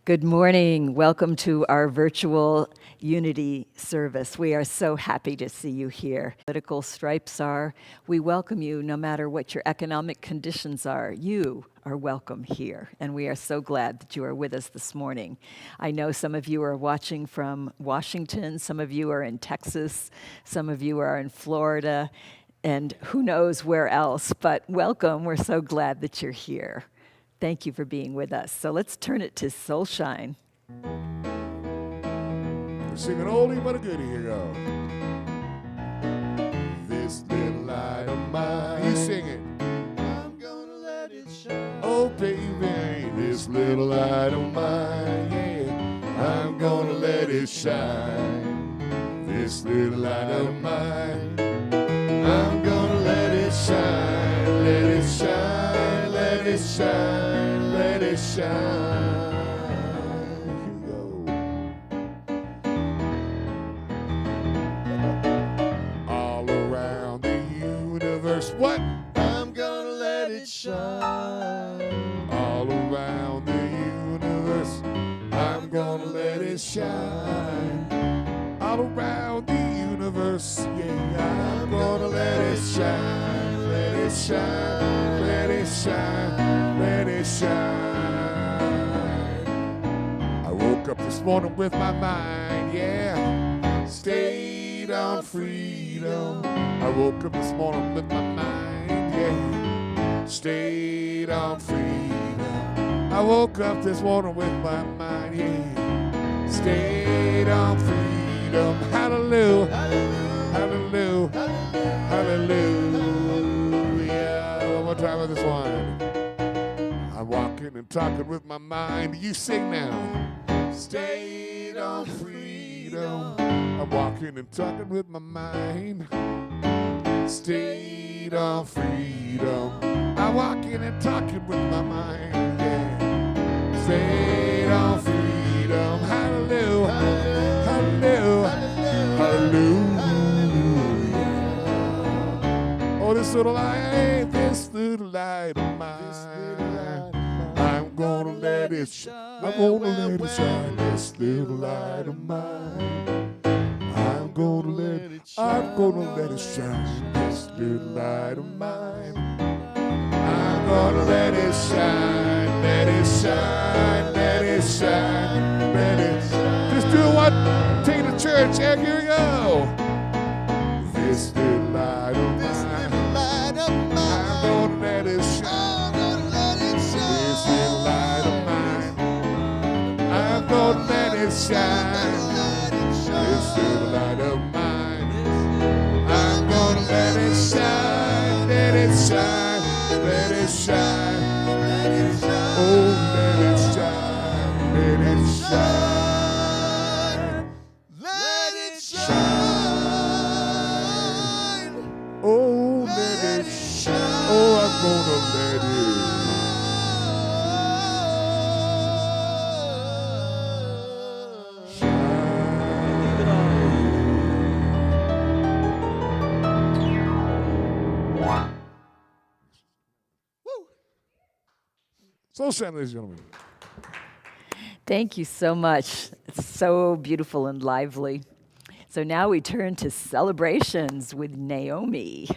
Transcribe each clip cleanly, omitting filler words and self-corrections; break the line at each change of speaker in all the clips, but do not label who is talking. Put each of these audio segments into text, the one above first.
Good morning. Welcome to our virtual Unity service. We are so happy to see you here. Political stripes are, we welcome you no matter what your economic conditions are. You are welcome here, and we are so glad that you are with us this morning. I know some of you are watching from Washington, some of you are in Texas, some of you are in Florida, and who knows where else, but welcome. We're so glad that you're here. Thank you for being with us. So let's turn it to Soulshine.
We're singing oldie but a goodie. Here goes. This little light of mine. You sing it. I'm gonna let it shine. Oh, baby, this little light of mine. Yeah, I'm gonna let it shine. This little light of mine. I'm gonna let it shine. Let it shine. Let it shine. Let it shine. Here we go. All around the universe, what? I'm gonna let it shine. All around the universe, I'm gonna let it shine. All around the universe, yeah, I'm gonna let it shine. Let it shine. Let it shine. Let it shine. I woke up this morning with my mind, yeah, stayed on freedom. I woke up this morning with my mind, yeah, stayed on freedom. I woke up this morning with my mind, yeah, stayed on freedom. Hallelujah, hallelujah, hallelujah. One more time with this one. I'm walking and talking with my mind. You sing now. Stayed on freedom. I'm walking and talking with my mind. Stayed on freedom. I'm walking and talking with my mind. Yeah. Stayed on freedom. Hallelujah. Hallelujah. Hallelujah. Oh, this little light of mine. I'm gonna let it shine. I'm gonna let it shine. This little light of mine. I'm gonna let it shine. This little light of mine. I'm gonna let it shine. Let it shine. Let it shine. Let it shine. Just do what? Take it to church. Yeah, here we go. This little light of mine. I'm gonna let it shine. This little light of mine. I'm gonna let it shine. This little light of mine. I'm gonna let it shine. Let it shine. Let it shine. Let it shine. Oh, let it shine. Let it shine. Let it shine. Oh, let it shine. Oh, I'm gonna let it. Soulshine, ladies and gentlemen.
Thank you so much. It's so beautiful and lively. So now we turn to celebrations with Naomi.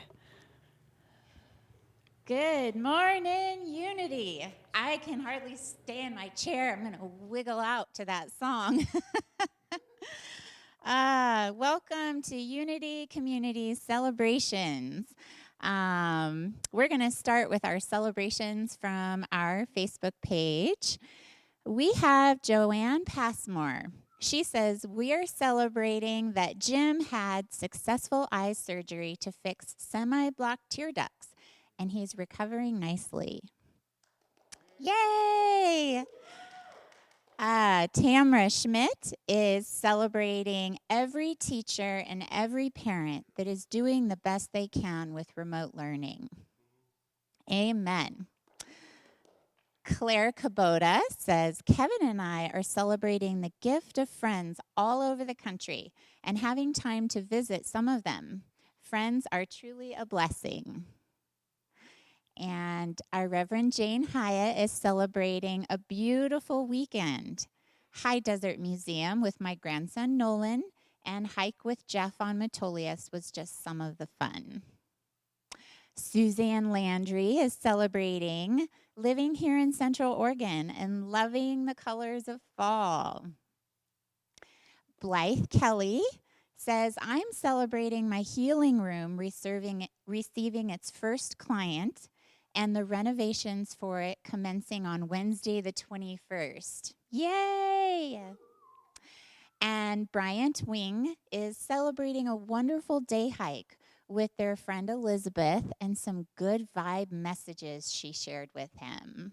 Good morning, Unity. I can hardly stay in my chair. I'm going to wiggle out to that song. Welcome to Unity Community Celebrations. We're going to start with our celebrations from our Facebook page. We have Joanne Passmore. She says, we are celebrating that Jim had successful eye surgery to fix semi-blocked tear ducts, and he's recovering nicely. Yay! Tamra Schmidt is celebrating every teacher and every parent that is doing the best they can with remote learning. Amen. Claire Kubota says, Kevin and I are celebrating the gift of friends all over the country and having time to visit some of them. Friends are truly a blessing. And our Reverend Jane Hyatt is celebrating a beautiful weekend High Desert Museum with my grandson Nolan, and hike with Jeff on Metolius was just some of the fun. Suzanne Landry is celebrating living here in Central Oregon and loving the colors of fall. Blythe Kelly says, I'm celebrating my healing room receiving its first client and the renovations for it commencing on Wednesday the 21st. Yay! And Bryant Wing is celebrating a wonderful day hike with their friend Elizabeth and some good vibe messages she shared with him.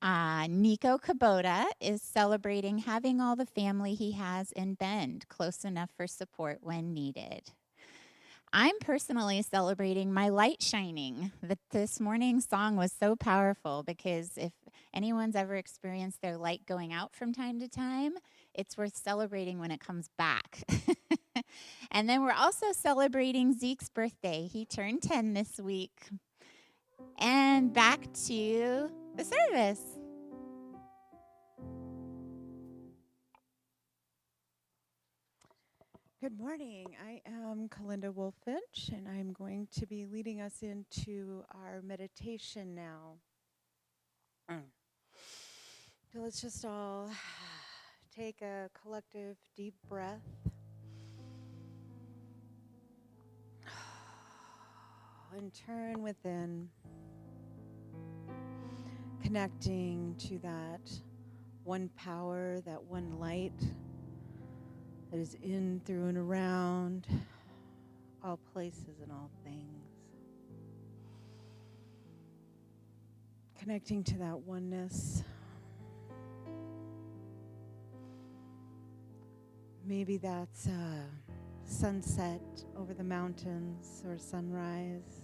Nico Kubota is celebrating having all the family he has in Bend, close enough for support when needed. I'm personally celebrating my light shining. This morning's song was so powerful because if anyone's ever experienced their light going out from time to time, it's worth celebrating when it comes back. And then we're also celebrating Zeke's birthday. He turned 10 this week. And back to the service.
Good morning. I am Kalinda Wolffinch, and I'm going to be leading us into our meditation now. So let's just all take a collective deep breath. And turn within, connecting to that one power, that one light that is in, through, and around all places and all things. Connecting to that oneness. Maybe that's sunset over the mountains or sunrise.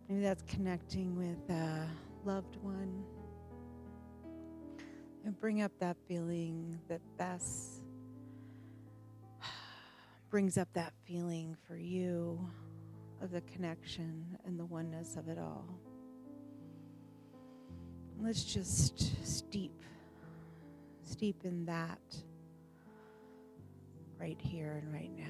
Maybe that's connecting with a loved one. And bring up that feeling that best brings up that feeling for you of the connection and the oneness of it all. Let's just steep in that right here and right now.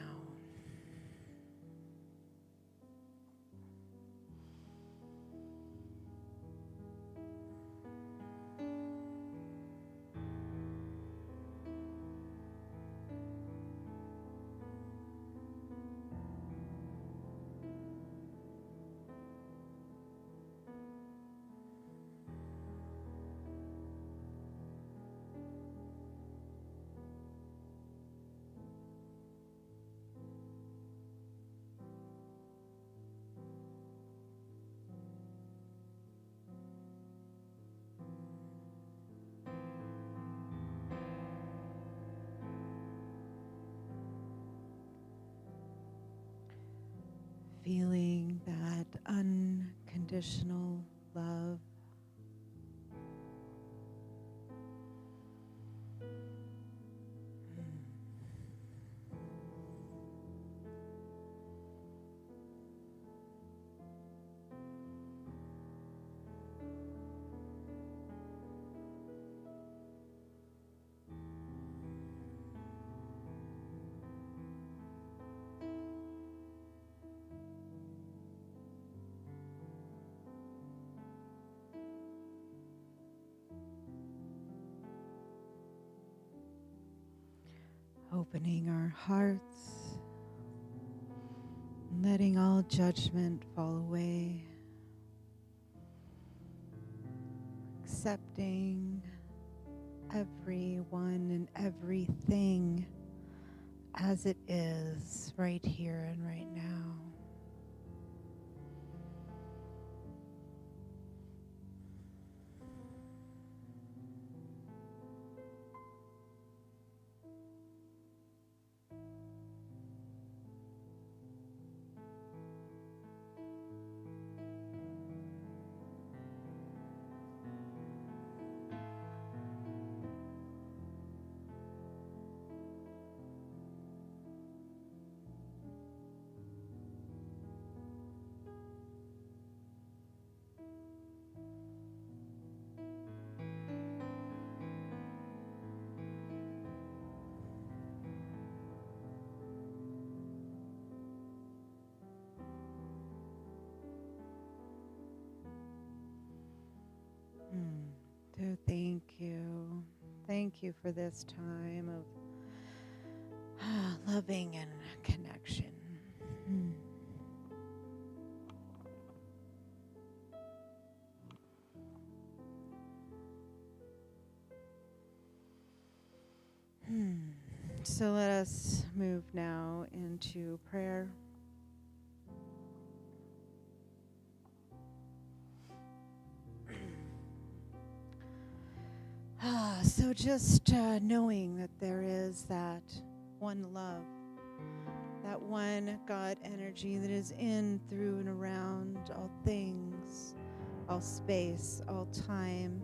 Feeling that unconditional love. Opening our hearts, letting all judgment fall away, accepting everyone and everything as it is right here and right now. Thank you. Thank you for this time of loving and connection. So let us move now into prayer. So just knowing that there is that one love, that one God energy that is in, through, and around all things, all space, all time.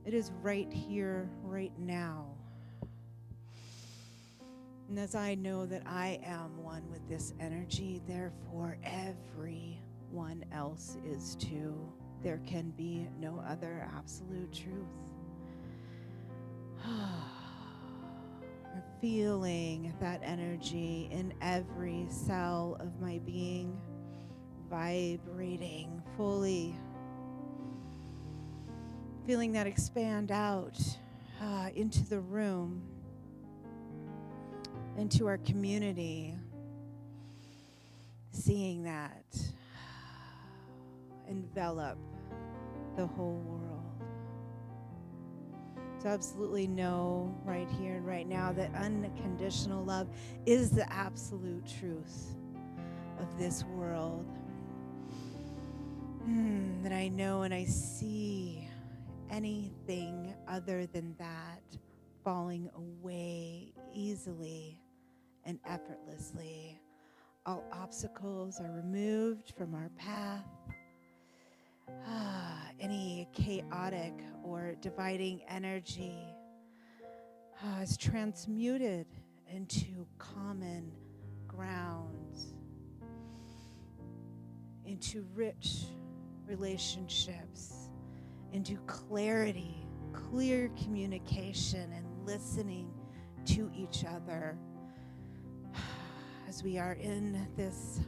It is right here, right now. And as I know that I am one with this energy, therefore everyone else is too. There can be no other absolute truth. Feeling that energy in every cell of my being, vibrating fully. Feeling that expand out into the room, into our community. Seeing that envelop the whole world. So absolutely know right here and right now that unconditional love is the absolute truth of this world. That I know and I see anything other than that falling away easily and effortlessly. All obstacles are removed from our path. Any chaotic or dividing energy is transmuted into common grounds, into rich relationships, into clarity, clear communication, and listening to each other. As we are in this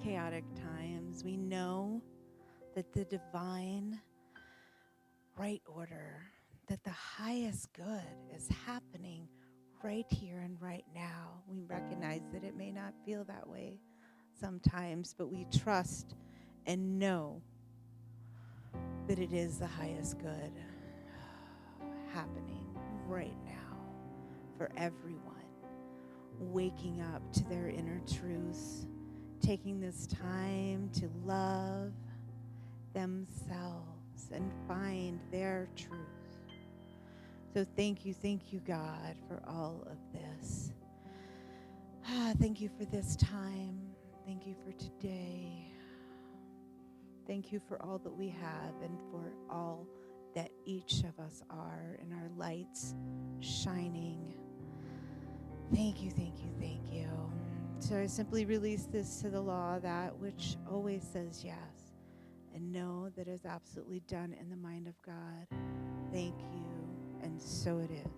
chaotic times, we know that the divine right order, that the highest good is happening right here and right now. We recognize that it may not feel that way sometimes, but we trust and know that it is the highest good happening right now for everyone. Waking up to their inner truths, taking this time to love themselves and find their truth. So thank you, God, for all of this. Thank you for this time. Thank you for today. Thank you for all that we have and for all that each of us are and our lights shining. Thank you, thank you, thank you. So I simply release this to the law, that which always says yes, and know that is absolutely done in the mind of God. Thank you, and so it is.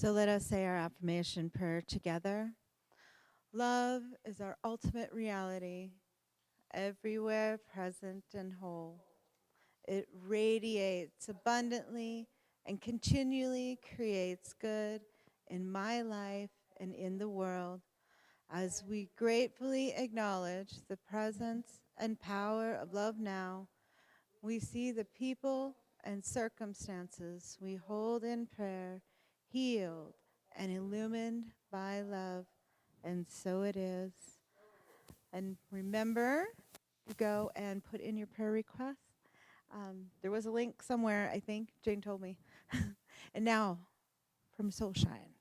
So let us say our affirmation prayer together. Love is our ultimate reality, everywhere present and whole. It radiates abundantly and continually creates good in my life and in the world. As we gratefully acknowledge the presence and power of love now, we see the people and circumstances we hold in prayer healed and illumined by love. And so it is. And remember to go and put in your prayer requests. There was a link somewhere, I think. Jane told me. And now, from Soulshine.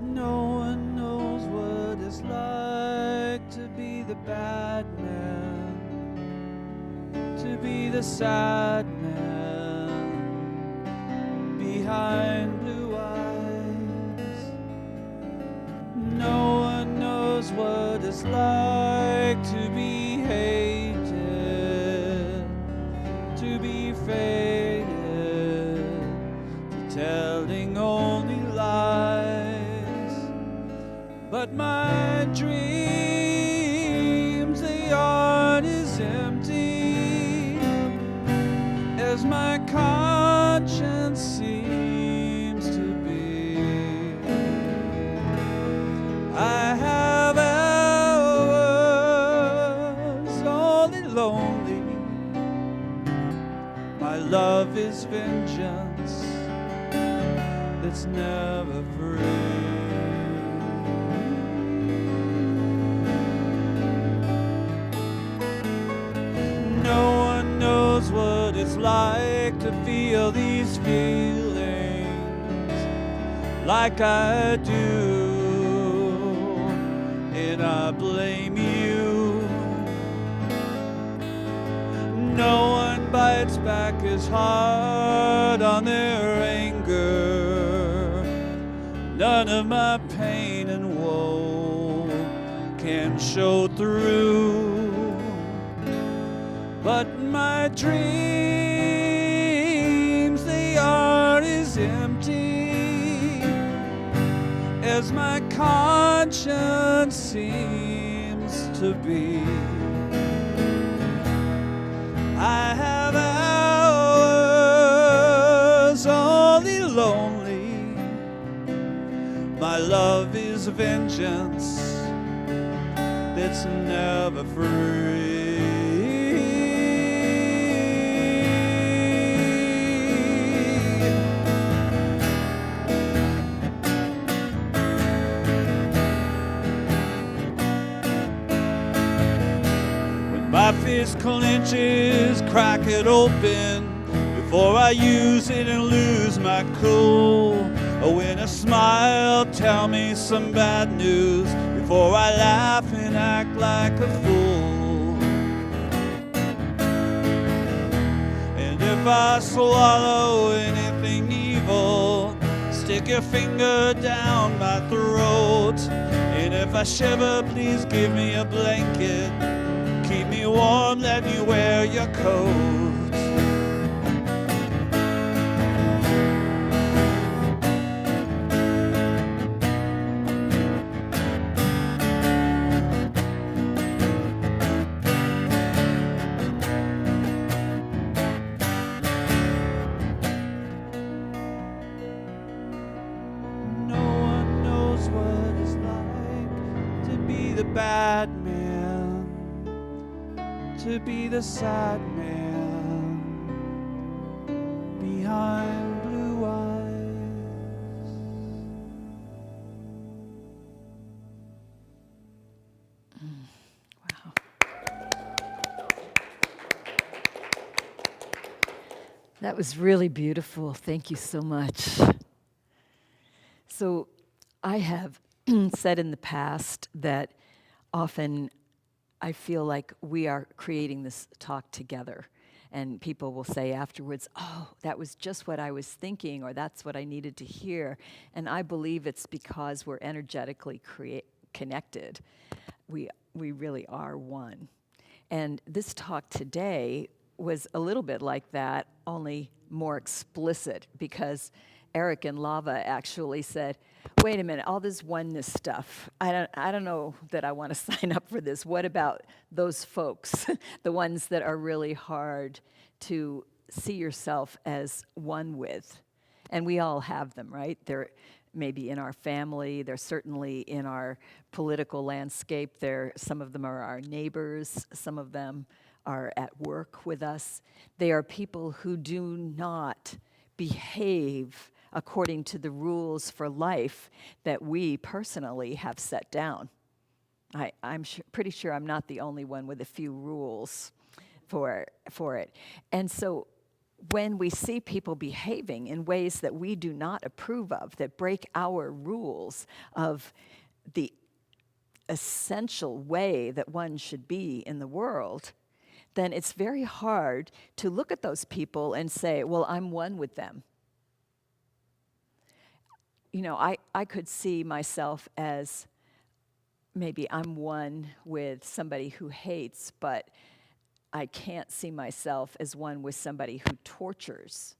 No one knows what it's like to be the bad man, to be the sad man behind blue eyes. No one knows what it's like to be hated, to be faded, to telling only lies. But my dreams, the yard is empty, as my conscience seems to be. I have hours only lonely. My love is vengeance that's never free. No one knows what it's like to feel these feelings like I do, and I blame you. No one bites back as hard on their anger. None of my pain and woe can show through. But my dreams, the yard is empty, as my conscience seems to be. I have hours only lonely. My love is vengeance that's never free. My fist clenches, crack it open before I use it and lose my cool. When a smile, tell me some bad news before I laugh and act like a fool. And if I swallow anything evil, stick your finger down my throat. And if I shiver, please give me a blanket. Keep me warm, let me wear your coat. No one knows what it's like to be the bad man, to be the sad man behind blue eyes.
Wow. That was really beautiful. Thank you so much. So I have said in the past that often I feel like we are creating this talk together. And people will say afterwards, oh, that was just what I was thinking, or that's what I needed to hear. And I believe it's because we're energetically connected. We we really are one. And this talk today was a little bit like that, only more explicit, because Eric and Lava actually said, wait a minute, all this oneness stuff, I don't know that I want to sign up for this. What about those folks, the ones that are really hard to see yourself as one with? And we all have them, right? They're maybe in our family, they're certainly in our political landscape. Some of them are our neighbors, some of them are at work with us. They are people who do not behave according to the rules for life that we personally have set down. I'm pretty sure I'm not the only one with a few rules for it. And so when we see people behaving in ways that we do not approve of, that break our rules of the essential way that one should be in the world, then it's very hard to look at those people and say, well, I'm one with them. You know, I could see myself as maybe I'm one with somebody who hates, but I can't see myself as one with somebody who tortures.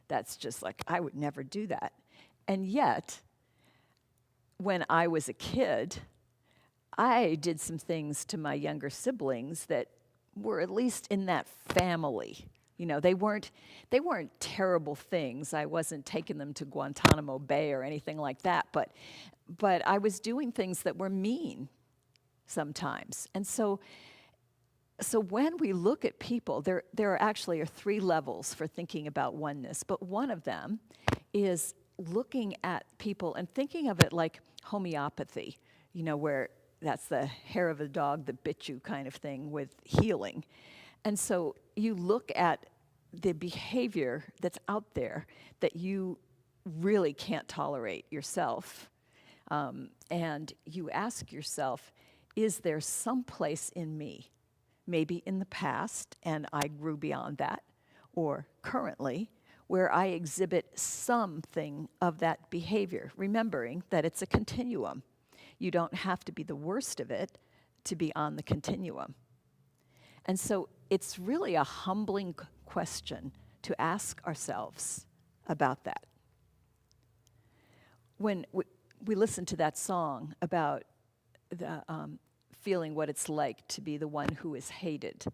That's just like, I would never do that. And yet, when I was a kid, I did some things to my younger siblings that were at least in that family. You know, they weren't terrible things. I wasn't taking them to Guantanamo Bay or anything like that, but I was doing things that were mean sometimes. And so when we look at people, there are actually three levels for thinking about oneness, but one of them is looking at people and thinking of it like homeopathy, you know, where that's the hair of a dog that bit you kind of thing with healing. And so you look at the behavior that's out there that you really can't tolerate yourself, and you ask yourself, is there some place in me, maybe in the past, and I grew beyond that, or currently, where I exhibit something of that behavior, remembering that it's a continuum. You don't have to be the worst of it to be on the continuum. And so it's really a humbling question to ask ourselves about that. When we listen to that song about the feeling what it's like to be the one who is hated,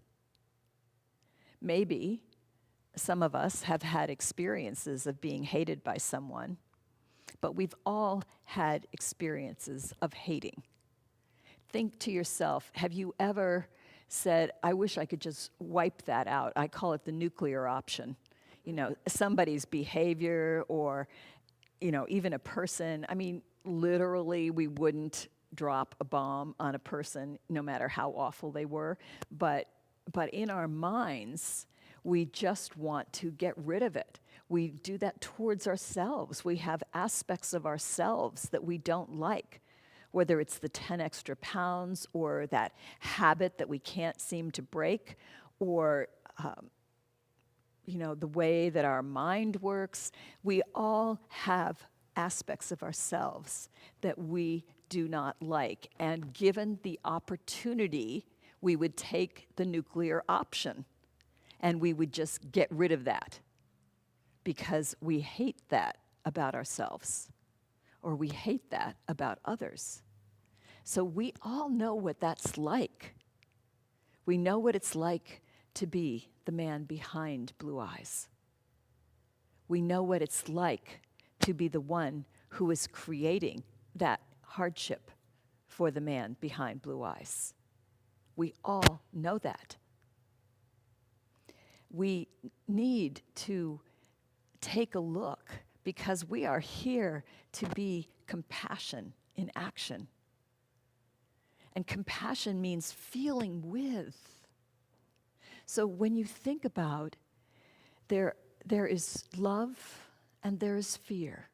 maybe some of us have had experiences of being hated by someone, but we've all had experiences of hating. Think to yourself, have you ever said, I wish I could just wipe that out? I call it the nuclear option. You know, somebody's behavior or, you know, even a person. I mean, literally, we wouldn't drop a bomb on a person no matter how awful they were. But in our minds, we just want to get rid of it. We do that towards ourselves. We have aspects of ourselves that we don't like, whether it's the 10 extra pounds or that habit that we can't seem to break, or you know, the way that our mind works. We all have aspects of ourselves that we do not like. And given the opportunity, we would take the nuclear option and we would just get rid of that because we hate that about ourselves, or we hate that about others. So we all know what that's like. We know what it's like to be the man behind blue eyes. We know what it's like to be the one who is creating that hardship for the man behind blue eyes. We all know that. We need to take a look because we are here to be compassion in action. And compassion means feeling with. So when you think about there is love and there is fear.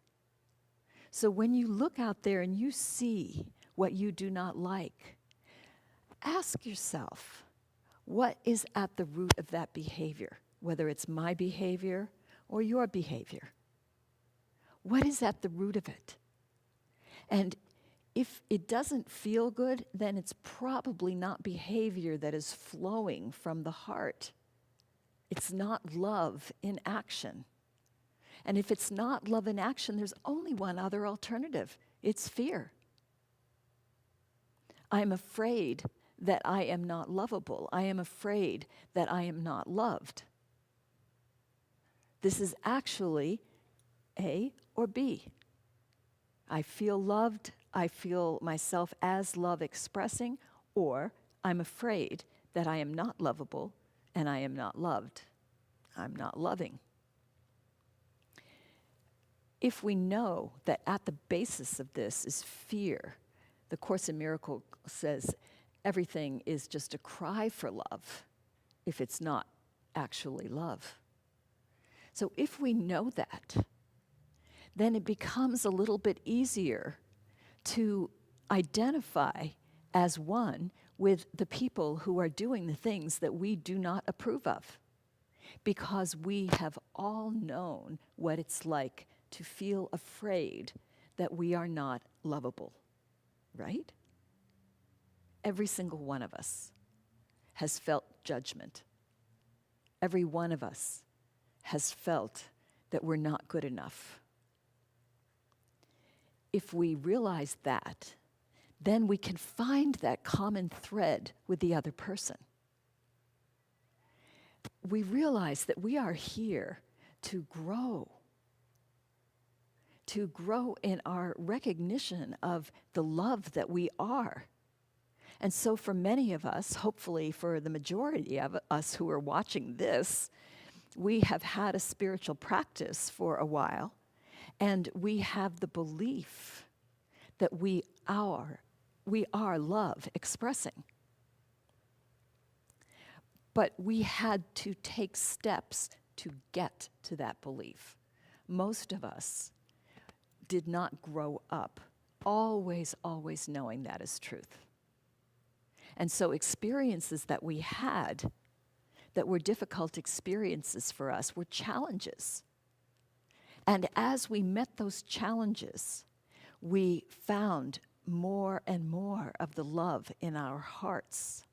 So when you look out there and you see what you do not like, ask yourself, what is at the root of that behavior? Whether it's my behavior or your behavior. What is at the root of it? And if it doesn't feel good, then it's probably not behavior that is flowing from the heart. It's not love in action. And if it's not love in action, there's only one other alternative. It's fear. I'm afraid that I am not lovable. I am afraid that I am not loved. This is actually A or B. I feel loved, I feel myself as love expressing, or I'm afraid that I am not lovable and I am not loved. I'm not loving. If we know that at the basis of this is fear, the Course in Miracles says everything is just a cry for love if it's not actually love. So if we know that, then it becomes a little bit easier to identify as one with the people who are doing the things that we do not approve of, because we have all known what it's like to feel afraid that we are not lovable, right? Every single one of us has felt judgment. Every one of us has felt that we're not good enough. If we realize that, then we can find that common thread with the other person. We realize that we are here to grow in our recognition of the love that we are. And so for many of us, hopefully for the majority of us who are watching this, we have had a spiritual practice for a while, and we have the belief that we are love expressing. But we had to take steps to get to that belief. Most of us did not grow up always knowing that is truth. And so experiences that we had that were difficult experiences for us were challenges. And as we met those challenges, we found more and more of the love in our hearts.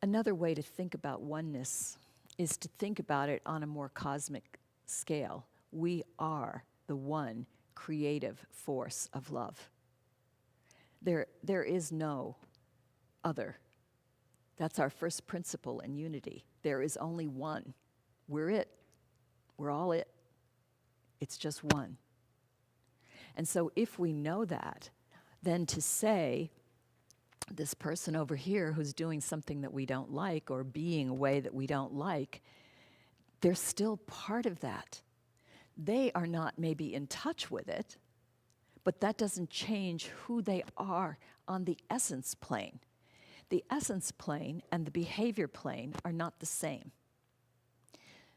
Another way to think about oneness is to think about it on a more cosmic scale. We are the one creative force of love. There is no other. That's our first principle in unity. There is only one. We're it. We're all it. It's just one. And so if we know that, then to say, this person over here who's doing something that we don't like or being a way that we don't like, they're still part of that. They are not maybe in touch with it, but that doesn't change who they are on the essence plane. The essence plane and the behavior plane are not the same.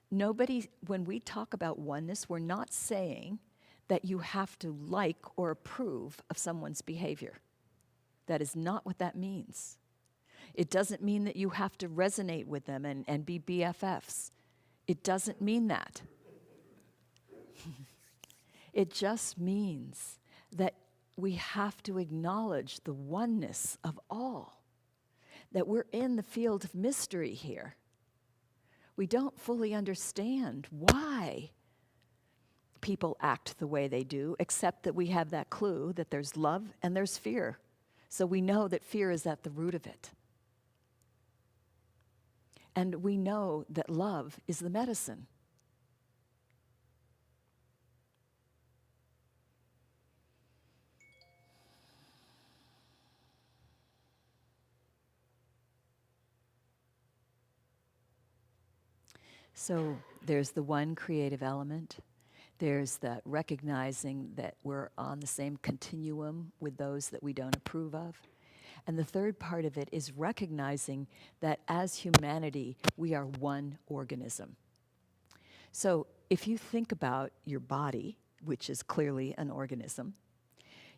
When we talk about oneness, we're not saying that you have to like or approve of someone's behavior. That is not what that means. It doesn't mean that you have to resonate with them and be BFFs. It doesn't mean that. It just means that we have to acknowledge the oneness of all, that we're in the field of mystery here. We don't fully understand why people act the way they do, except that we have that clue that there's love and there's fear. So we know that fear is at the root of it. And we know that love is the medicine. So there's the one creative element. There's the recognizing that we're on the same continuum with those that we don't approve of. And the third part of it is recognizing that as humanity, we are one organism. So if you think about your body, which is clearly an organism,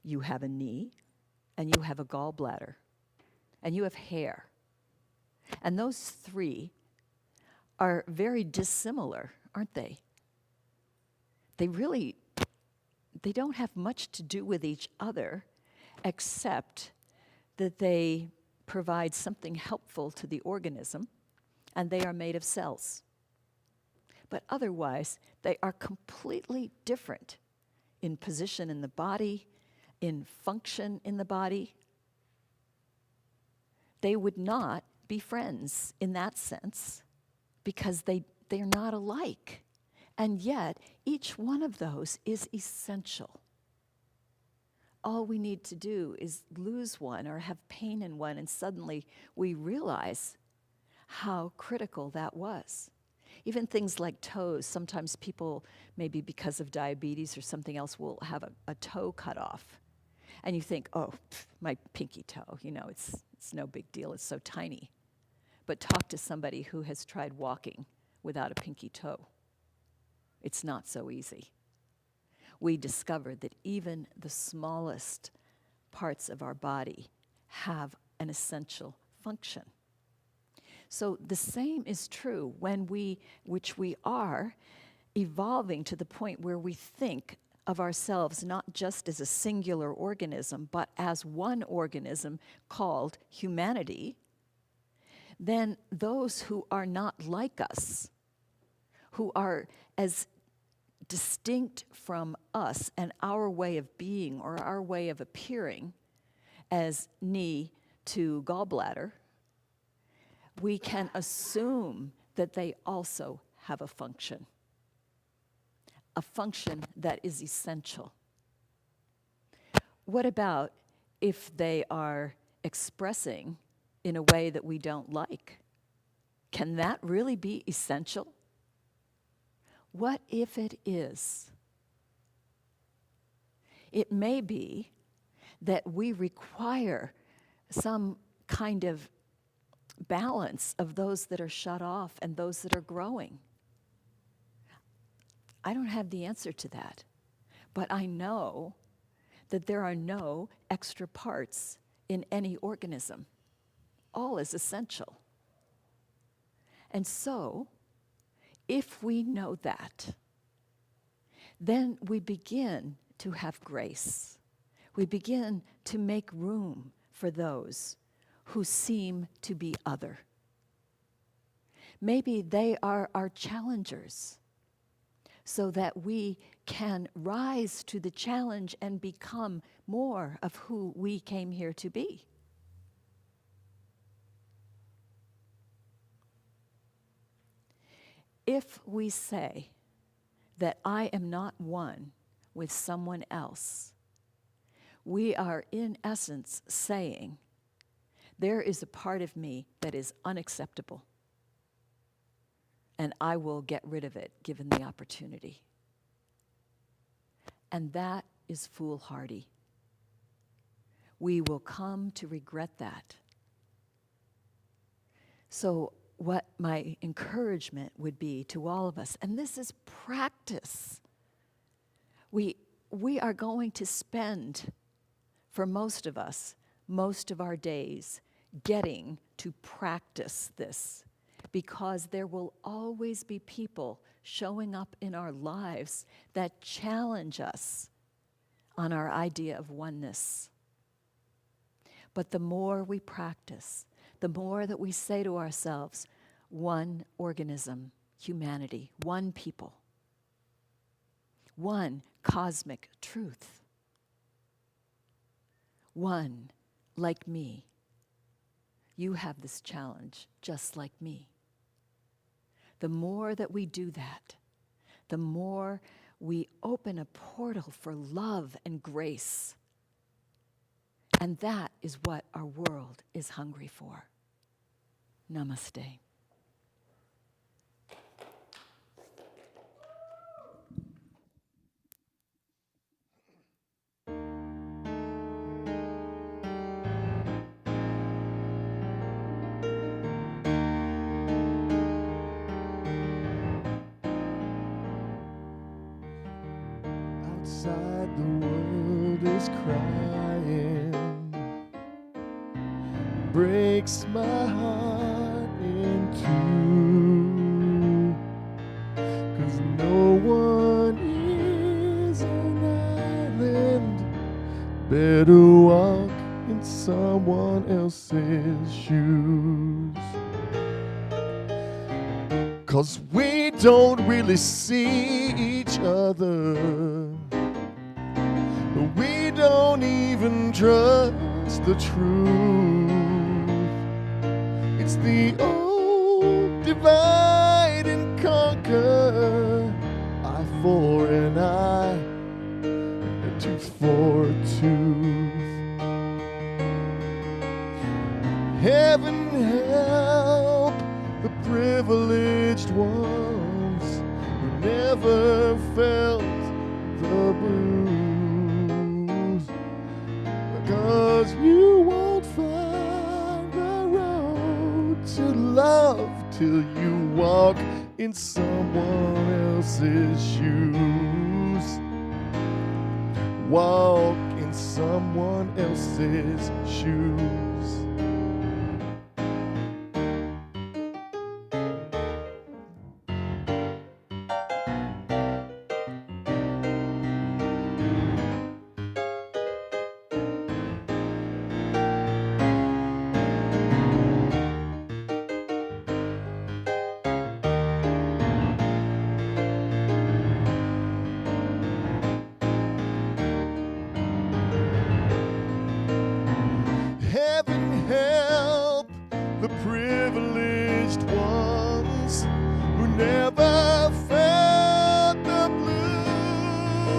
you have a knee, and you have a gallbladder, and you have hair. And those three are very dissimilar, aren't they? They don't have much to do with each other, except that they provide something helpful to the organism, and they are made of cells. But otherwise, they are completely different in position in the body, in function in the body. They would not be friends in that sense because they're not alike. And yet, each one of those is essential. All we need to do is lose one or have pain in one, and suddenly we realize how critical that was. Even things like toes, sometimes people, maybe because of diabetes or something else, will have a toe cut off. And you think, oh, my pinky toe, it's no big deal, it's so tiny. But talk to somebody who has tried walking without a pinky toe. It's not so easy. We discovered that even the smallest parts of our body have an essential function. So the same is true which we are evolving to the point where we think of ourselves not just as a singular organism, but as one organism called humanity. Then those who are not like us, who are as distinct from us and our way of being or our way of appearing as knee to gallbladder, we can assume that they also have a function that is essential. What about if they are expressing in a way that we don't like? Can that really be essential? What if it is? It may be that we require some kind of balance of those that are shut off and those that are growing. I don't have the answer to that, but I know that there are no extra parts in any organism. All is essential. And so, if we know that, then we begin to have grace. We begin to make room for those who seem to be other. Maybe they are our challengers, so that we can rise to the challenge and become more of who we came here to be. If we say that I am not one with someone else, we are in essence saying, there is a part of me that is unacceptable, and I will get rid of it given the opportunity. And that is foolhardy. We will come to regret that. So what my encouragement would be to all of us, and this is practice. We are going to spend, for most of us, most of our days getting to practice this, because there will always be people showing up in our lives that challenge us on our idea of oneness. But the more we practice, the more that we say to ourselves, one organism, humanity, one people, one cosmic truth, one like me. You have this challenge just like me. The more that we do that, the more we open a portal for love and grace. And that is what our world is hungry for. Namaste.
Outside the world is crying, breaks my heart in two. better walk in someone else's shoes. 'Cause we don't really see each other. We don't even trust the truth. It's the old divide and conquer, eye for an eye, a tooth for a tooth. Heaven help the privileged ones who never felt the blues, because you won't find the road to love till you walk in someone else's shoes. Walk in someone else's shoes. Heaven help the privileged ones who never felt the blues,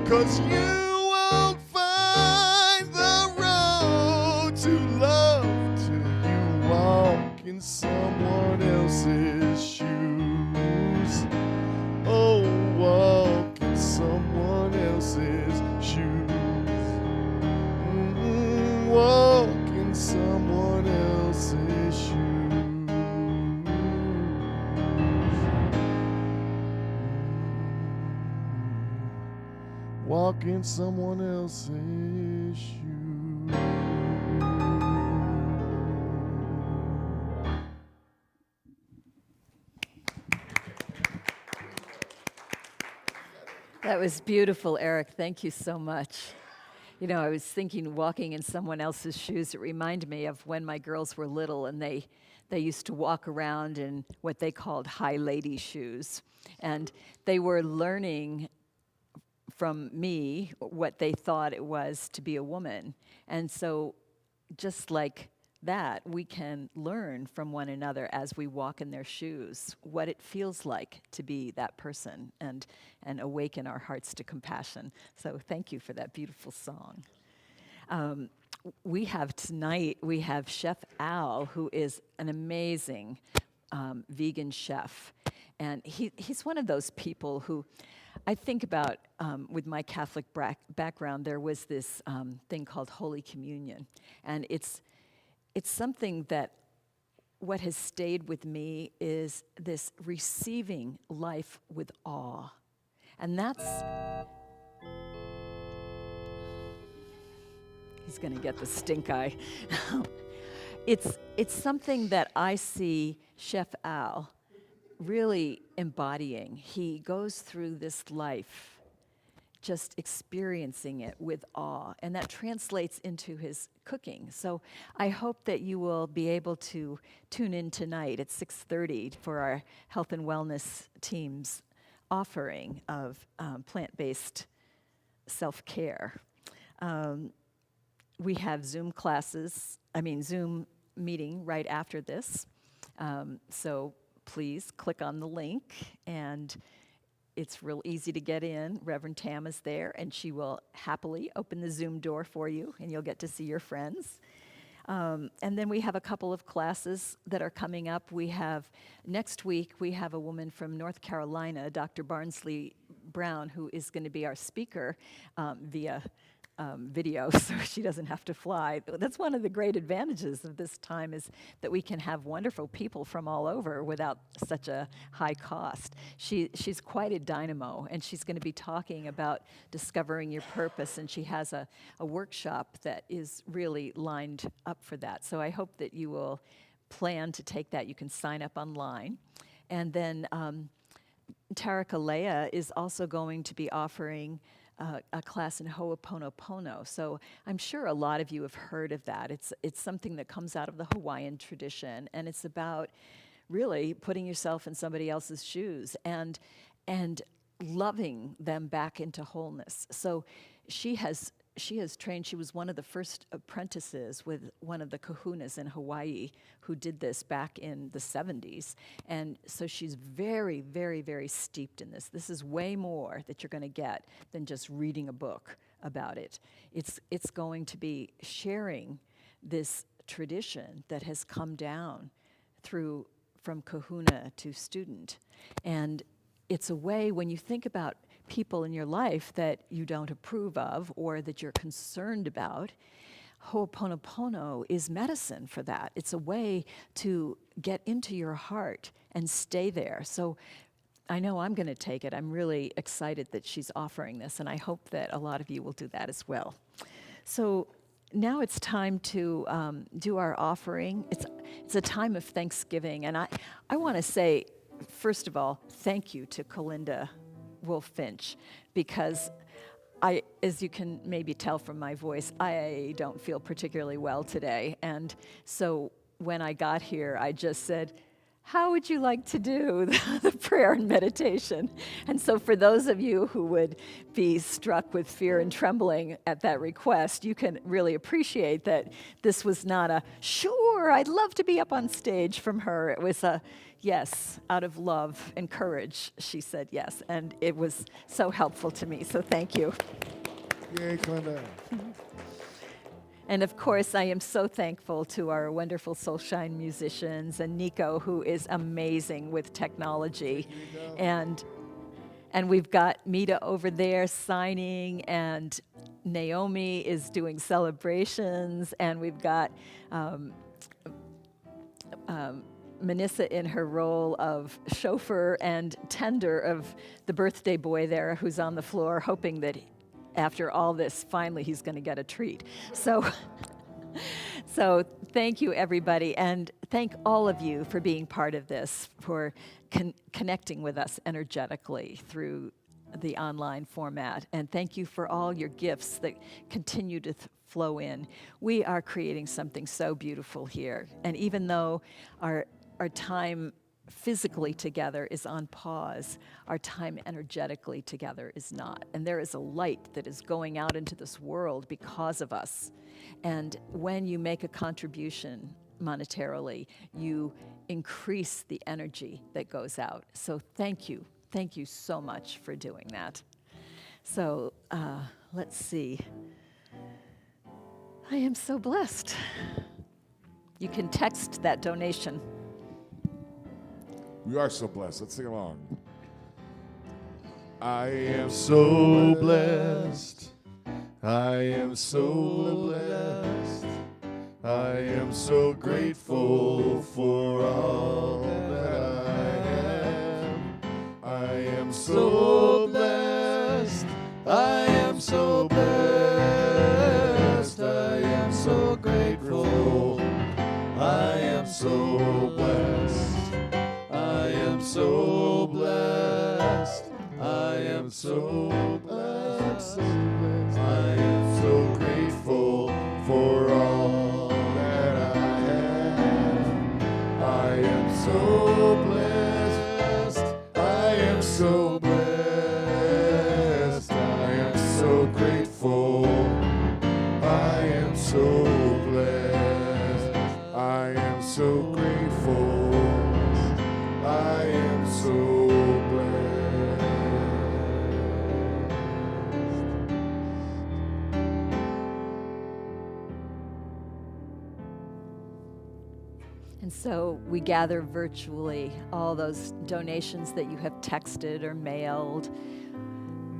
'cause you won't find the road to love till you walk in someone else's shoes. Oh, walk in someone else's shoes. Walk in someone else's shoes. Walk in someone else's shoes.
That was beautiful, Eric. Thank you so much. You know, I was thinking walking in someone else's shoes. It reminded me of when my girls were little and they used to walk around in what they called high lady shoes. And they were learning from me what they thought it was to be a woman. And so just like that, we can learn from one another as we walk in their shoes, what it feels like to be that person, and awaken our hearts to compassion. So thank you for that beautiful song. We have Chef Al, who is an amazing vegan chef. And he's one of those people who I think about, with my Catholic background, there was this thing called Holy Communion. And it's something that what has stayed with me is this receiving life with awe. And that's, he's going to get the stink eye. It's something that I see Chef Al really embodying. He goes through this life just experiencing it with awe, and that translates into his cooking. So I hope that you will be able to tune in tonight at 6:30 for our health and wellness team's offering of plant-based self-care. We have Zoom meeting right after this. So please click on the link, and it's real easy to get in. Reverend Tam is there, and she will happily open the Zoom door for you, and you'll get to see your friends. And then we have a couple of classes that are coming up. Next week, we have a woman from North Carolina, Dr. Barnsley Brown, who is going to be our speaker via video, so she doesn't have to fly. That's one of the great advantages of this time, is that we can have wonderful people from all over without such a high cost. She's quite a dynamo, and she's going to be talking about discovering your purpose, and she has a workshop that is really lined up for that. So I hope that you will plan to take that. You can sign up online. And then Tarek Alea is also going to be offering a class in Ho'oponopono. So I'm sure a lot of you have heard of that. It's something that comes out of the Hawaiian tradition, and it's about really putting yourself in somebody else's shoes and loving them back into wholeness. So she has trained. She was one of the first apprentices with one of the kahunas in Hawaii who did this back in the 70s. And so she's very, very, very steeped in this. This is way more that you're going to get than just reading a book about it. It's going to be sharing this tradition that has come down from kahuna to student. And it's a way, when you think about people in your life that you don't approve of or that you're concerned about, Ho'oponopono is medicine for that. It's a way to get into your heart and stay there. So I know I'm going to take it. I'm really excited that she's offering this, and I hope that a lot of you will do that as well. So now it's time to do our offering. It's a time of Thanksgiving, and I want to say, first of all, thank you to Kalinda Wolf-Finch, because as you can maybe tell from my voice, I don't feel particularly well today. And so when I got here, I just said, how would you like to do the prayer and meditation? And so for those of you who would be struck with fear and trembling at that request, you can really appreciate that this was not a, sure, I'd love to be up on stage from her. It was a, yes, out of love and courage, she said yes. And it was so helpful to me, so thank you.
Yay, Glenda.
And of course, I am so thankful to our wonderful Soulshine musicians and Nico, who is amazing with technology. And we've got Mita over there signing, and Naomi is doing celebrations, and we've got Manissa in her role of chauffeur and tender of the birthday boy there who's on the floor, hoping that after all this, finally he's going to get a treat. So thank you, everybody, and thank all of you for being part of this, for connecting with us energetically through the online format. And thank you for all your gifts that continue to flow in. We are creating something so beautiful here. And even though our time physically together is on pause, our time energetically together is not. And there is a light that is going out into this world because of us. And when you make a contribution monetarily, you increase the energy that goes out. So thank you. Thank you so much for doing that. So let's see. I am so blessed. You can text that donation.
We are so blessed. Let's sing along. I am
So blessed, I am so blessed, I am so grateful for all that I am. I am so blessed, I am so blessed, I am so grateful, I am so blessed. I am so blessed, I am so blessed, I am so grateful for all that I have. I am so blessed, I am so blessed, I am so grateful, I am so blessed,
I am so grateful. I am so blessed.
And so we gather virtually all those donations that you have texted or mailed,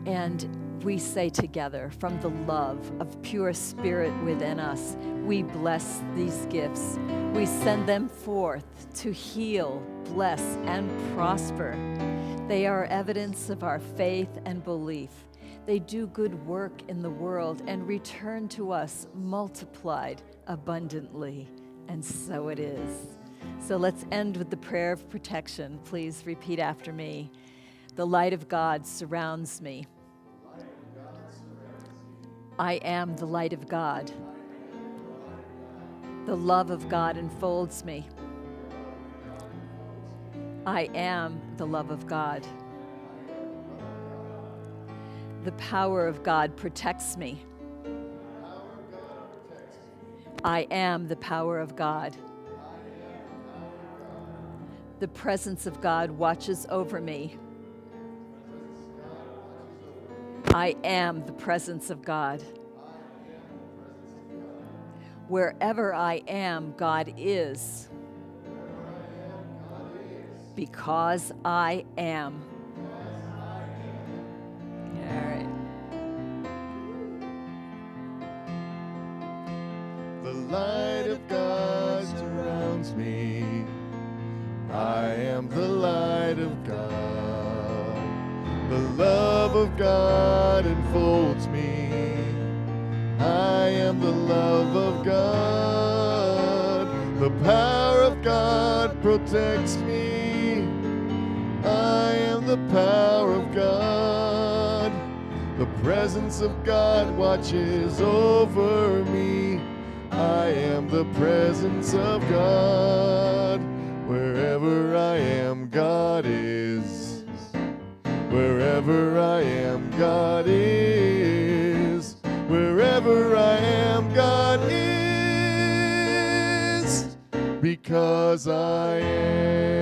and we say together, from the love of pure spirit within us, we bless these gifts. We send them forth to heal, bless, and prosper. They are evidence of our faith and belief. They do good work in the world and return to us multiplied abundantly. And so it is. So let's end with the prayer of protection. Please repeat after me. The light of God surrounds me. I am the light of God. The love of God enfolds me. I am the love of God. The power of God protects me. I am the power of God. The presence of God watches over me. I am the presence of God. Wherever I am, God is. Because I am. All right.
The light of God surrounds me. I am the light of God. The love of God enfolds me. I am the love of God. The power of God protects me. I am the power of God. The presence of God watches over me. I am the presence of God. Wherever I am, God is. Wherever I am, God is. Wherever I am, God is. Because I am.